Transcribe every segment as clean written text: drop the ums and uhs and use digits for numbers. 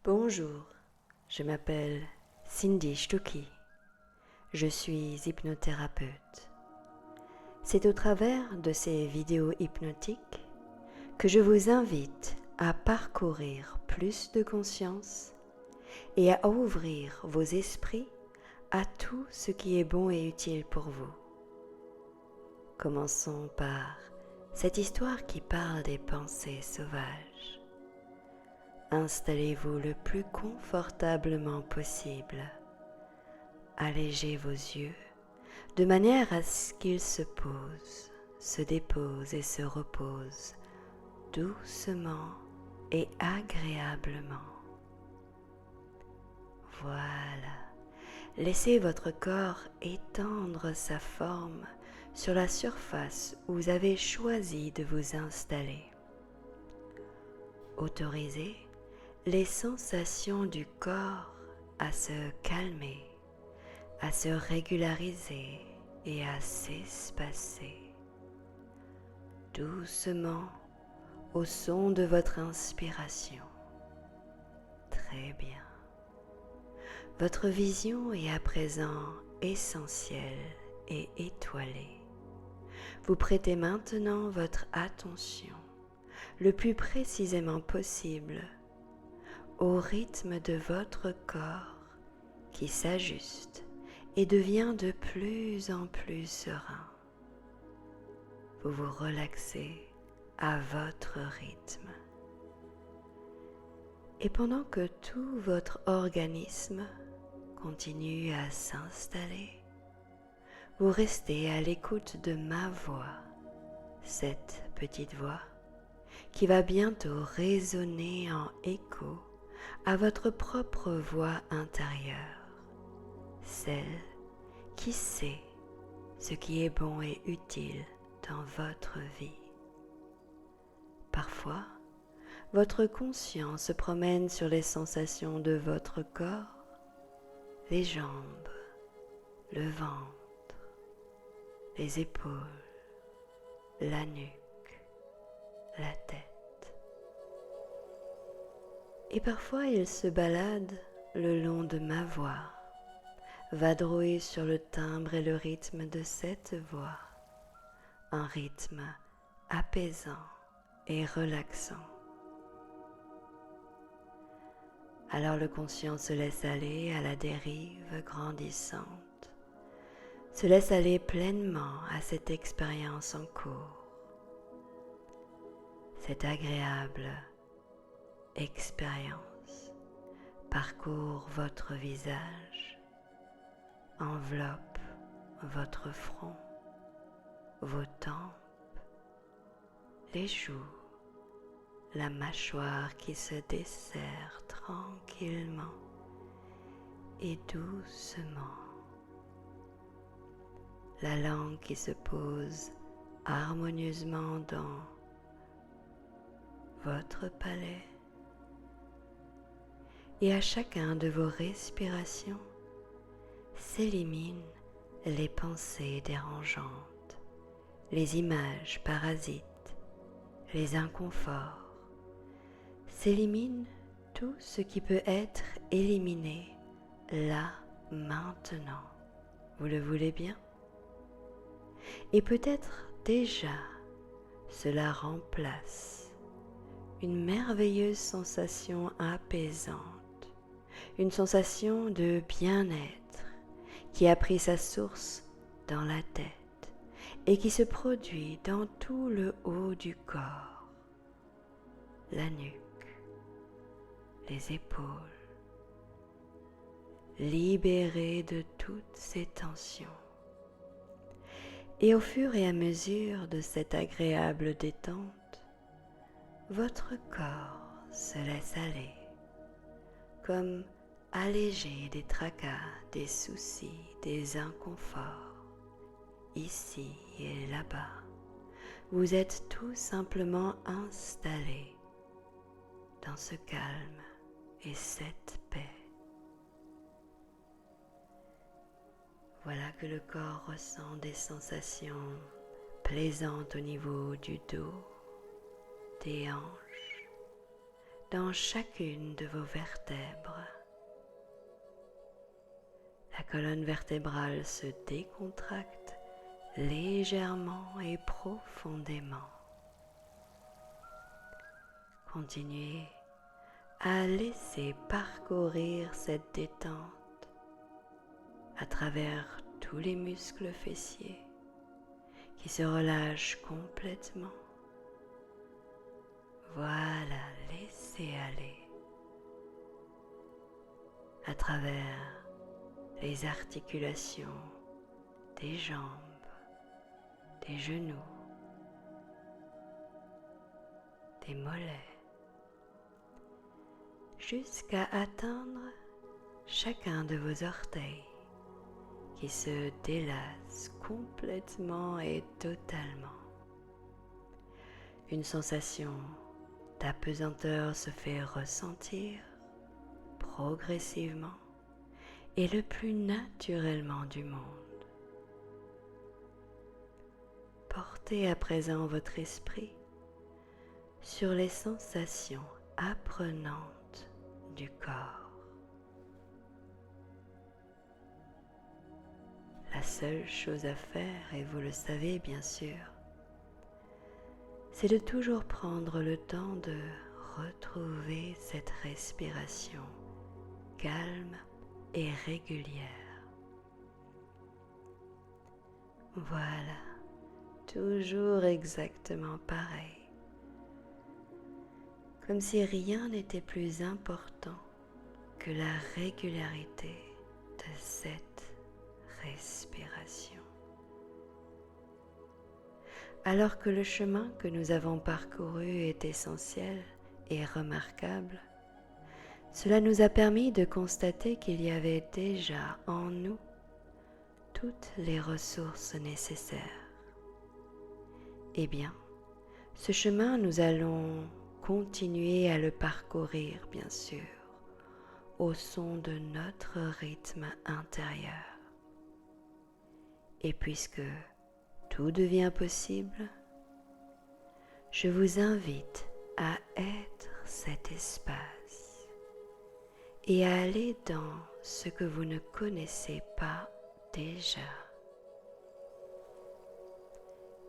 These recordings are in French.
Bonjour, je m'appelle Cindy Stuckey. Je suis hypnothérapeute. C'est au travers de ces vidéos hypnotiques que je vous invite à parcourir plus de conscience et à ouvrir vos esprits à tout ce qui est bon et utile pour vous. Commençons par cette histoire qui parle des pensées sauvages. Installez-vous le plus confortablement possible. Allégez vos yeux de manière à ce qu'ils se posent, se déposent et se reposent doucement et agréablement. Voilà. Laissez votre corps étendre sa forme sur la surface où vous avez choisi de vous installer. Autorisez les sensations du corps à se calmer, à se régulariser et à s'espacer. Doucement au son de votre inspiration. Très bien. Votre vision est à présent essentielle et étoilée. Vous prêtez maintenant votre attention le plus précisément possible au rythme de votre corps qui s'ajuste et devient de plus en plus serein. Vous vous relaxez à votre rythme. Et pendant que tout votre organisme continue à s'installer, vous restez à l'écoute de ma voix, cette petite voix qui va bientôt résonner en écho à votre propre voix intérieure, celle qui sait ce qui est bon et utile dans votre vie. Parfois, votre conscience se promène sur les sensations de votre corps, les jambes, le ventre, les épaules, la nuque, la tête. Et parfois il se balade le long de ma voix, vadrouille sur le timbre et le rythme de cette voix, un rythme apaisant et relaxant. Alors le conscient se laisse aller à la dérive grandissante, se laisse aller pleinement à cette expérience en cours. Cette agréable expérience parcourt votre visage, enveloppe votre front, vos tempes, les joues, la mâchoire qui se desserre tranquillement et doucement, la langue qui se pose harmonieusement dans votre palais. Et à chacun de vos respirations s'éliminent les pensées dérangeantes, les images parasites, les inconforts. S'élimine tout ce qui peut être éliminé là, maintenant. Vous le voulez bien? Et peut-être déjà cela remplace une merveilleuse sensation apaisante, une sensation de bien-être qui a pris sa source dans la tête et qui se produit dans tout le haut du corps, la nuque, les épaules, libérée de toutes ces tensions. Et au fur et à mesure de cette agréable détente, votre corps se laisse aller, comme allégé des tracas, des soucis, des inconforts, ici et là-bas. Vous êtes tout simplement installé dans ce calme et cette paix. Voilà que le corps ressent des sensations plaisantes au niveau du dos, des hanches, dans chacune de vos vertèbres. La colonne vertébrale se décontracte légèrement et profondément. Continuez à laisser parcourir cette détente à travers tous les muscles fessiers qui se relâchent complètement. Voilà, laissez aller à travers les articulations des jambes, des genoux, des mollets, jusqu'à atteindre chacun de vos orteils qui se délassent complètement et totalement. Une sensation d'apesanteur se fait ressentir progressivement et le plus naturellement du monde. Portez à présent votre esprit sur les sensations apprenantes du corps. La seule chose à faire, et vous le savez bien sûr, c'est de toujours prendre le temps de retrouver cette respiration calme et régulière. Voilà, toujours exactement pareil. Comme si rien n'était plus important que la régularité de cette respiration. Alors que le chemin que nous avons parcouru est essentiel et remarquable, cela nous a permis de constater qu'il y avait déjà en nous toutes les ressources nécessaires. Eh bien, ce chemin, nous allons continuer à le parcourir, bien sûr, au son de notre rythme intérieur. Et puisque tout devient possible, je vous invite à être cet espace et à aller dans ce que vous ne connaissez pas déjà.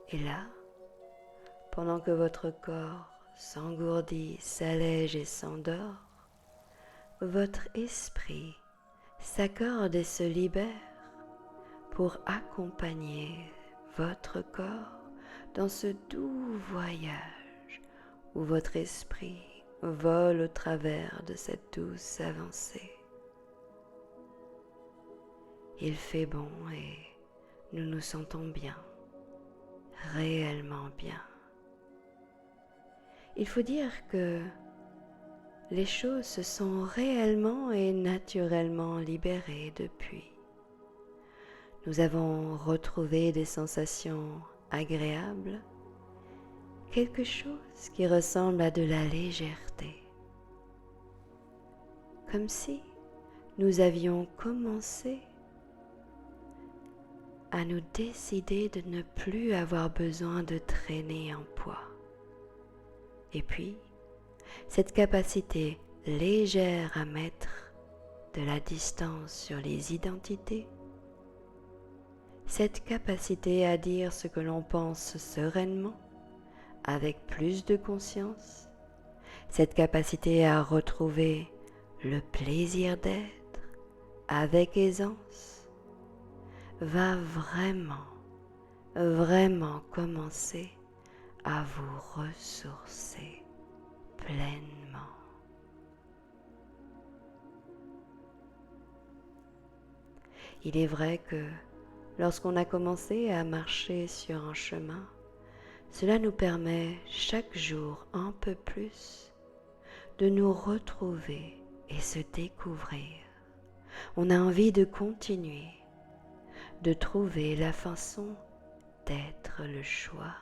Et là, pendant que votre corps s'engourdit, s'allège et s'endort, votre esprit s'accorde et se libère pour accompagner votre corps dans ce doux voyage où votre esprit vole au travers de cette douce avancée. Il fait bon et nous nous sentons bien, réellement bien. Il faut dire que les choses se sont réellement et naturellement libérées depuis. Nous avons retrouvé des sensations agréables, quelque chose qui ressemble à de la légèreté, comme si nous avions commencé à nous décider de ne plus avoir besoin de traîner un poids. Et puis, cette capacité légère à mettre de la distance sur les identités, cette capacité à dire ce que l'on pense sereinement, avec plus de conscience, cette capacité à retrouver le plaisir d'être avec aisance, va vraiment commencer à vous ressourcer pleinement. Il est vrai que lorsqu'on a commencé à marcher sur un chemin, cela nous permet chaque jour un peu plus de nous retrouver et se découvrir. On a envie de continuer, de trouver la façon d'être, le choix,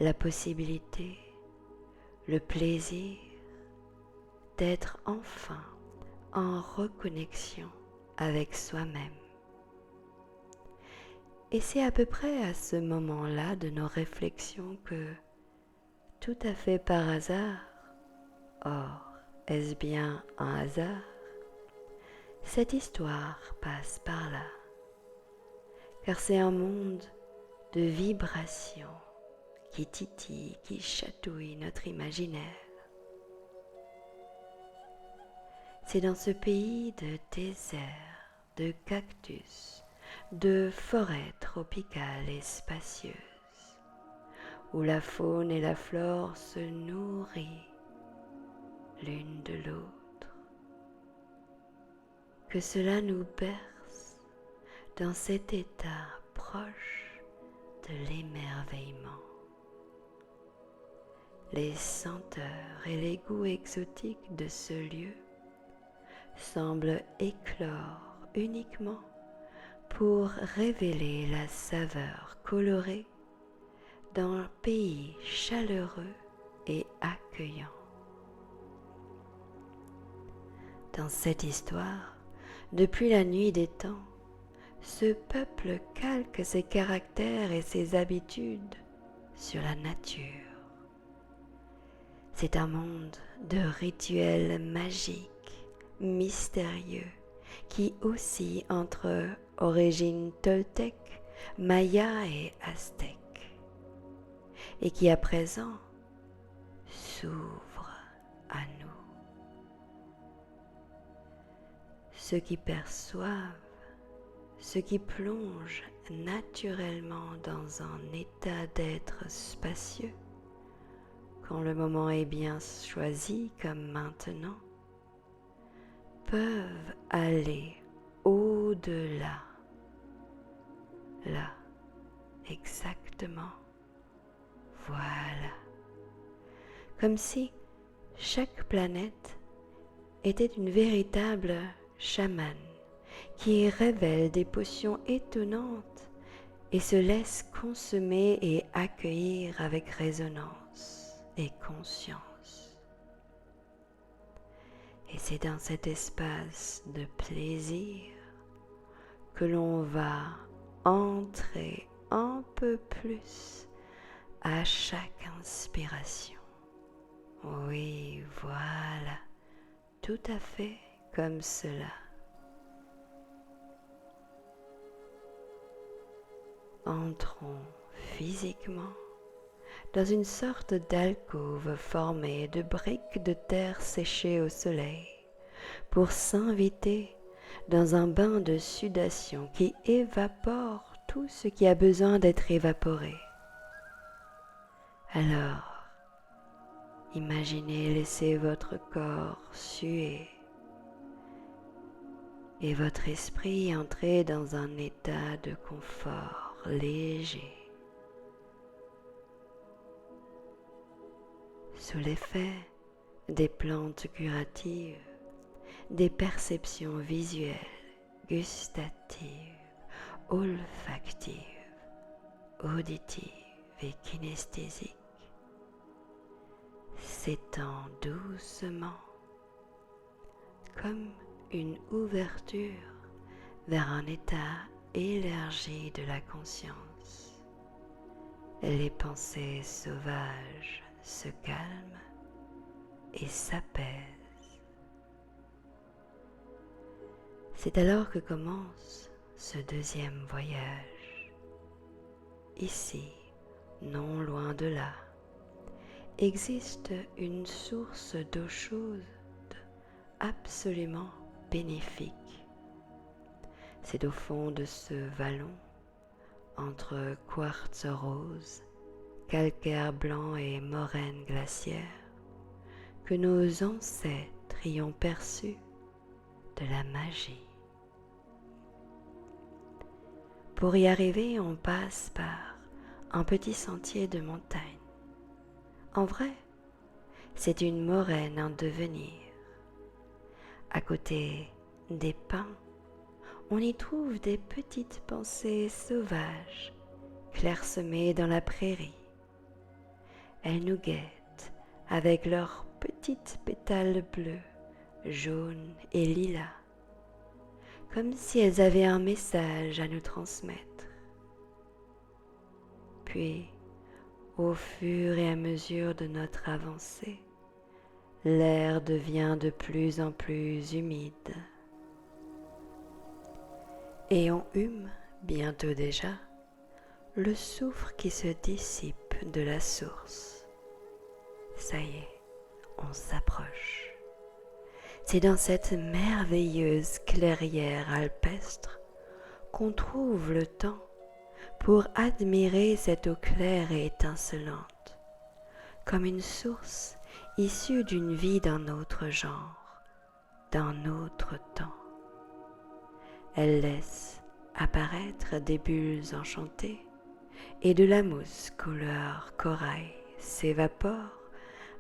la possibilité, le plaisir d'être enfin en reconnexion avec soi-même. Et c'est à peu près à ce moment-là de nos réflexions que, tout à fait par hasard, Or, est-ce bien un hasard? Cette histoire passe par là, car c'est un monde de vibrations qui titille, qui chatouille notre imaginaire. C'est dans ce pays de déserts, de cactus, de forêts tropicales et spacieuses, où la faune et la flore se nourrissent l'une de l'autre, que cela nous berce dans cet état proche de l'émerveillement. Les senteurs et les goûts exotiques de ce lieu semblent éclore uniquement pour révéler la saveur colorée d'un pays chaleureux et accueillant. Dans cette histoire, depuis la nuit des temps, ce peuple calque ses caractères et ses habitudes sur la nature. C'est un monde de rituels magiques, mystérieux, qui oscille entre origine toltèque, maya et aztèque, et qui à présent s'ouvre à nous. Ceux qui perçoivent, ceux qui plongent naturellement dans un état d'être spacieux, quand le moment est bien choisi comme maintenant, peuvent aller au-delà, là, exactement, voilà, comme si chaque planète était une véritable chamane qui révèle des potions étonnantes et se laisse consommer et accueillir avec résonance et conscience. Et c'est dans cet espace de plaisir que l'on va entrer un peu plus à chaque inspiration. Oui, voilà, tout à fait comme cela. Entrons physiquement dans une sorte d'alcôve formée de briques de terre séchées au soleil pour s'inviter dans un bain de sudation qui évapore tout ce qui a besoin d'être évaporé. Alors, imaginez laisser votre corps suer et votre esprit entrer dans un état de confort léger. Sous l'effet des plantes curatives, des perceptions visuelles, gustatives, olfactives, auditives et kinesthésiques, s'étend doucement comme une ouverture vers un état élargi de la conscience. Les pensées sauvages se calment et s'apaisent. C'est alors que commence ce deuxième voyage. Ici, non loin de là, existe une source d'eau chaude absolument bénéfique. C'est au fond de ce vallon, entre quartz rose, calcaire blanc et moraine glaciaire, que nos ancêtres y ont perçu de la magie. Pour y arriver, on passe par un petit sentier de montagne. En vrai, c'est une moraine en devenir. À côté des pins, on y trouve des petites pensées sauvages, clairsemées dans la prairie. Elles nous guettent avec leurs petites pétales bleus, jaunes et lilas, comme si elles avaient un message à nous transmettre. Puis, au fur et à mesure de notre avancée, l'air devient de plus en plus humide et on hume bientôt déjà le soufre qui se dissipe de la source. Ça y est, on s'approche. C'est dans cette merveilleuse clairière alpestre qu'on trouve le temps pour admirer cette eau claire et étincelante, comme une source issue d'une vie d'un autre genre, d'un autre temps. Elle laisse apparaître des bulles enchantées et de la mousse couleur corail s'évapore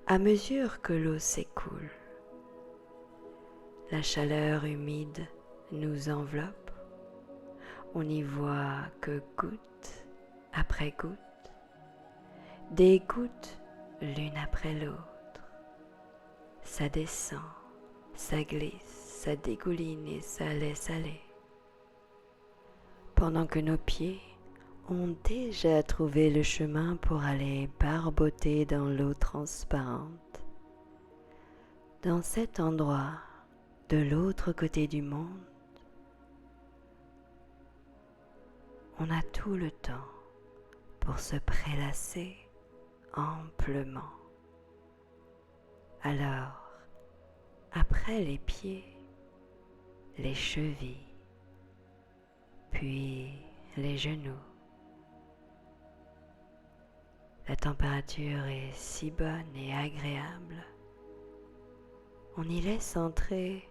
à mesure que l'eau s'écoule. La chaleur humide nous enveloppe, on n'y voit que goutte après goutte, des gouttes l'une après l'autre. Ça descend, ça glisse, ça dégouline et ça laisse aller. Pendant que nos pieds ont déjà trouvé le chemin pour aller barboter dans l'eau transparente. Dans cet endroit, de l'autre côté du monde, on a tout le temps pour se prélasser amplement. Alors, après les pieds, les chevilles, puis les genoux. La température est si bonne et agréable. On y laisse entrer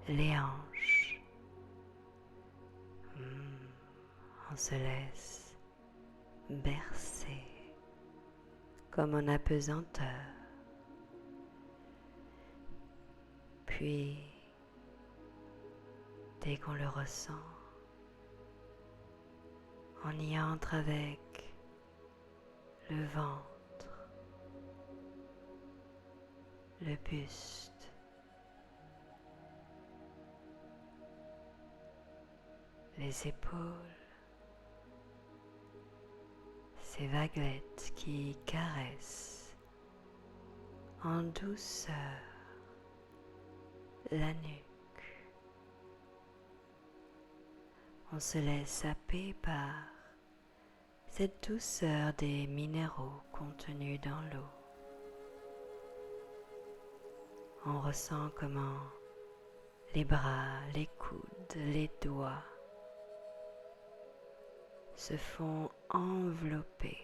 les hanches. On se laisse bercer comme en apesanteur. Puis, dès qu'on le ressent, on y entre avec le ventre, le buste, les épaules, ces vaguelettes qui caressent en douceur la nuque. On se laisse happer par cette douceur des minéraux contenus dans l'eau. On ressent comment les bras, les coudes, les doigts se font envelopper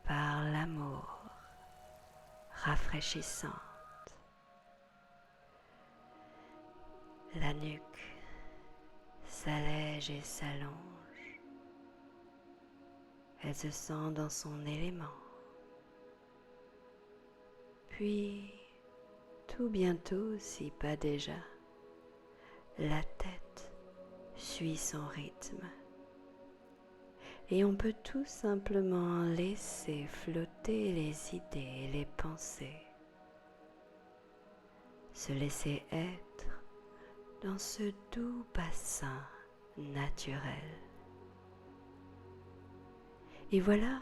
par l'amour rafraîchissante. La nuque s'allège et s'allonge. Elle se sent dans son élément. Puis, tout bientôt, si pas déjà, la tête suit son rythme. Et on peut tout simplement laisser flotter les idées et les pensées. Se laisser être dans ce doux bassin naturel. Et voilà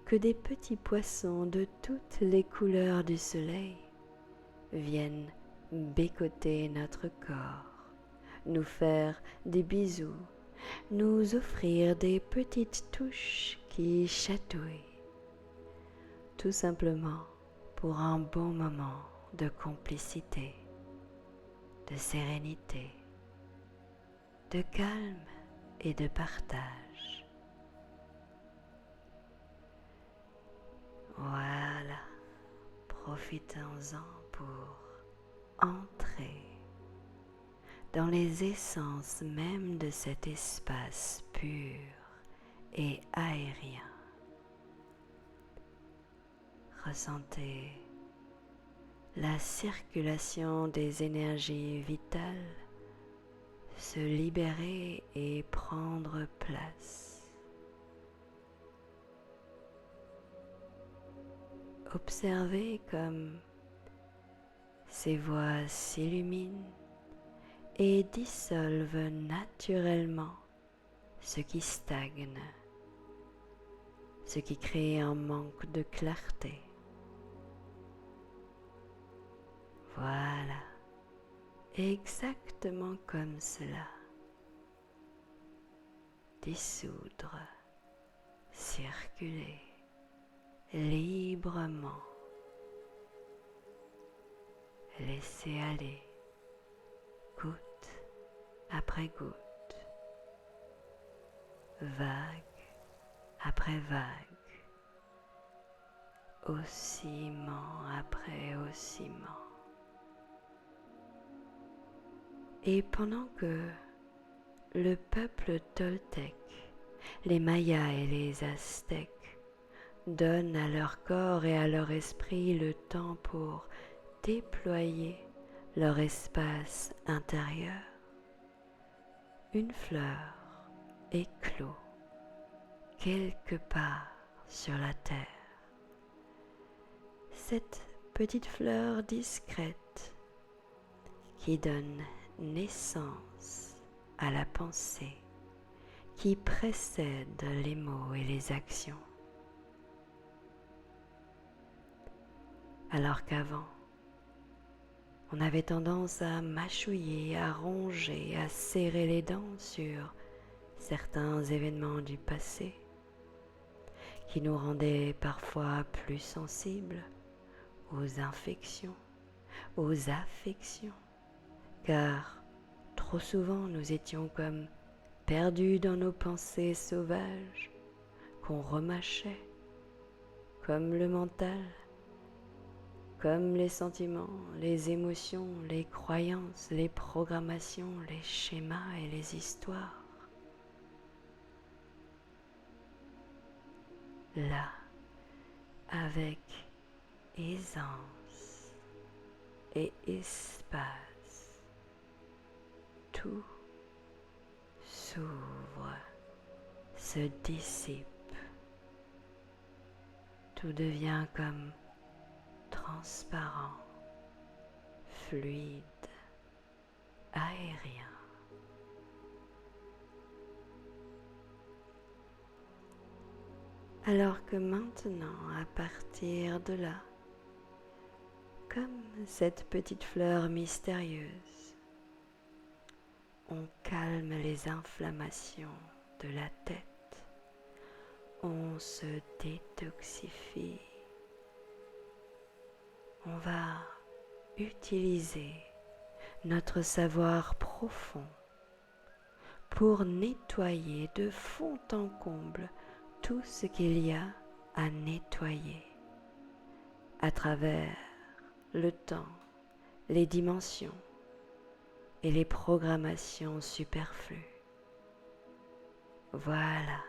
que des petits poissons de toutes les couleurs du soleil viennent bécoter notre corps, nous faire des bisous, nous offrir des petites touches qui chatouillent, tout simplement pour un bon moment de complicité, de sérénité, de calme et de partage. Voilà, profitons-en pour entrer dans les essences même de cet espace pur et aérien. Ressentez la circulation des énergies vitales se libérer et prendre place. Observez comme ces voies s'illuminent et dissolvent naturellement ce qui stagne, ce qui crée un manque de clarté. Voilà, exactement comme cela. Dissoudre, circuler librement. Laisser aller, goutte après goutte, vague après vague, oscillement après oscillement. Et pendant que le peuple toltèque, les Mayas et les Aztèques donnent à leur corps et à leur esprit le temps pour déployer leur espace intérieur, une fleur éclot quelque part sur la terre. Cette petite fleur discrète qui donne naissance à la pensée qui précède les mots et les actions. Alors qu'avant, on avait tendance à mâchouiller, à ronger, à serrer les dents sur certains événements du passé qui nous rendaient parfois plus sensibles aux infections, aux affections, car trop souvent nous étions comme perdus dans nos pensées sauvages qu'on remâchait, comme le mental, comme les sentiments, les émotions, les croyances, les programmations, les schémas et les histoires. Là, avec aisance et espace, tout s'ouvre, se dissipe, tout devient comme transparent, fluide, aérien. Alors que maintenant, à partir de là, comme cette petite fleur mystérieuse, on calme les inflammations de la tête, on se détoxifie, on va utiliser notre savoir profond pour nettoyer de fond en comble tout ce qu'il y a à nettoyer à travers le temps, les dimensions et les programmations superflues. Voilà,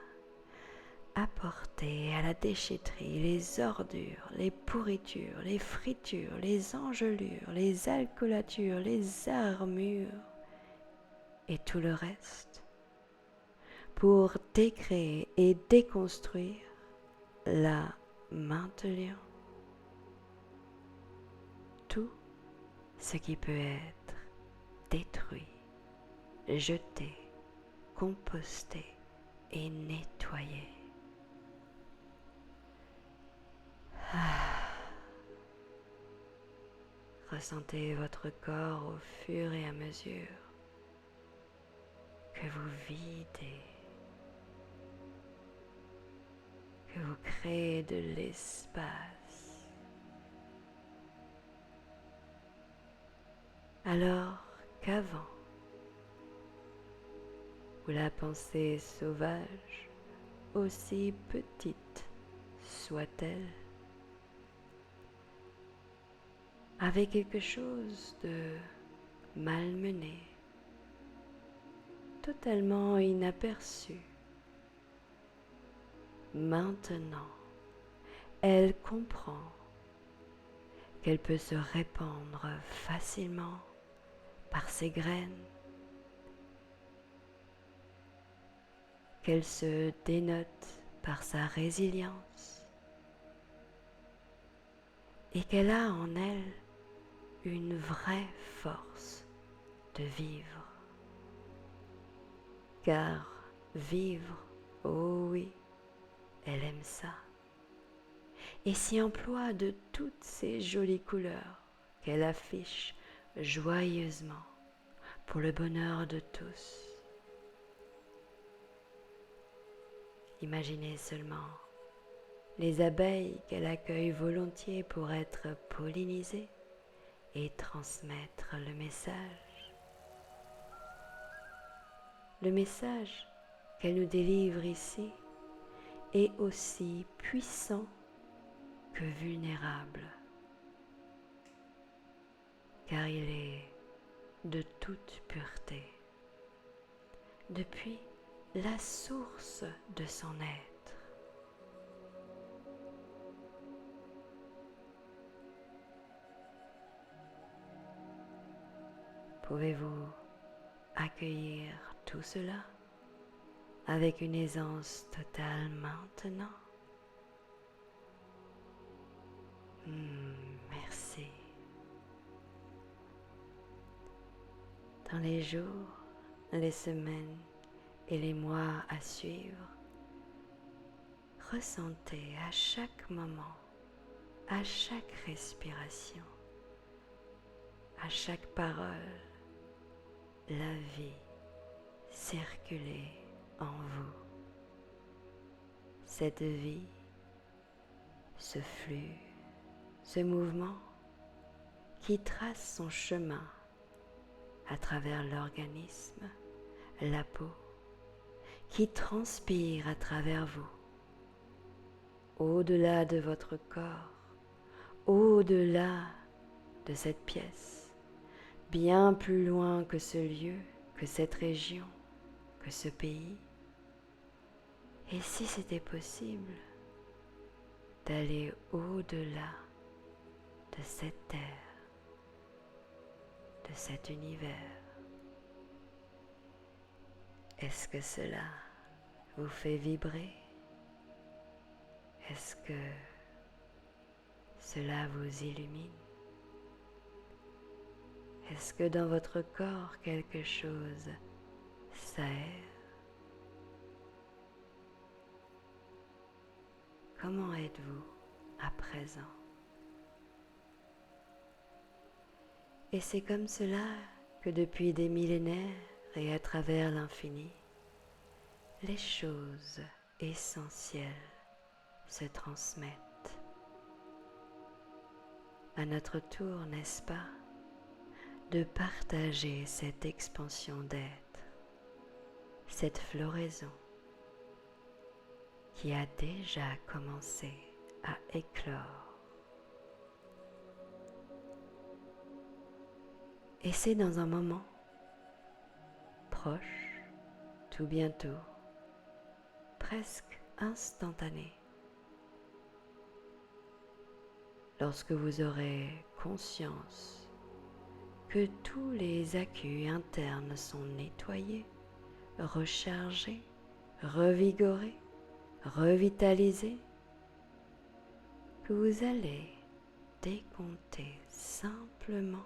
apporter à la déchetterie les ordures, les pourritures, les fritures, les engelures, les alcoolatures, les armures et tout le reste pour décréer et déconstruire là maintenant tout ce qui peut être détruit, jeté, composté et nettoyé. Ressentez votre corps au fur et à mesure que vous videz, que vous créez de l'espace. Alors qu'avant, où la pensée sauvage, aussi petite soit-elle, avait quelque chose de malmené, totalement inaperçu. Maintenant, elle comprend qu'elle peut se répandre facilement par ses graines, qu'elle se dénote par sa résilience et qu'elle a en elle une vraie force de vivre. Car vivre, oh oui, elle aime ça et s'y emploie de toutes ces jolies couleurs qu'elle affiche joyeusement pour le bonheur de tous. Imaginez seulement les abeilles qu'elle accueille volontiers pour être pollinisées et transmettre le message. Le message qu'elle nous délivre ici est aussi puissant que vulnérable, car il est de toute pureté, depuis la source de son être. Pouvez-vous accueillir tout cela avec une aisance totale maintenant? Merci. Dans les jours, les semaines et les mois à suivre, ressentez à chaque moment, à chaque respiration, à chaque parole, la vie circuler en vous. Cette vie, ce flux, ce mouvement qui trace son chemin à travers l'organisme, la peau, qui transpire à travers vous, au-delà de votre corps, au-delà de cette pièce, bien plus loin que ce lieu, que cette région, que ce pays. Et si c'était possible d'aller au-delà de cette terre, de cet univers, est-ce que cela vous fait vibrer? Est-ce que cela vous illumine? Est-ce que dans votre corps quelque chose s'aère? Comment êtes-vous à présent? Et c'est comme cela que depuis des millénaires et à travers l'infini, les choses essentielles se transmettent. À notre tour, n'est-ce pas, de partager cette expansion d'être, cette floraison qui a déjà commencé à éclore. Et c'est dans un moment proche, tout bientôt, presque instantané, lorsque vous aurez conscience que tous les accus internes sont nettoyés, rechargés, revigorés, revitalisés, que vous allez décompter simplement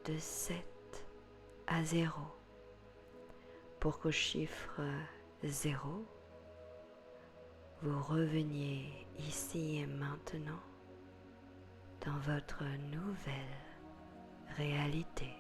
de 7 à 0 pour qu'au chiffre 0, vous reveniez ici et maintenant dans votre nouvelle réalité.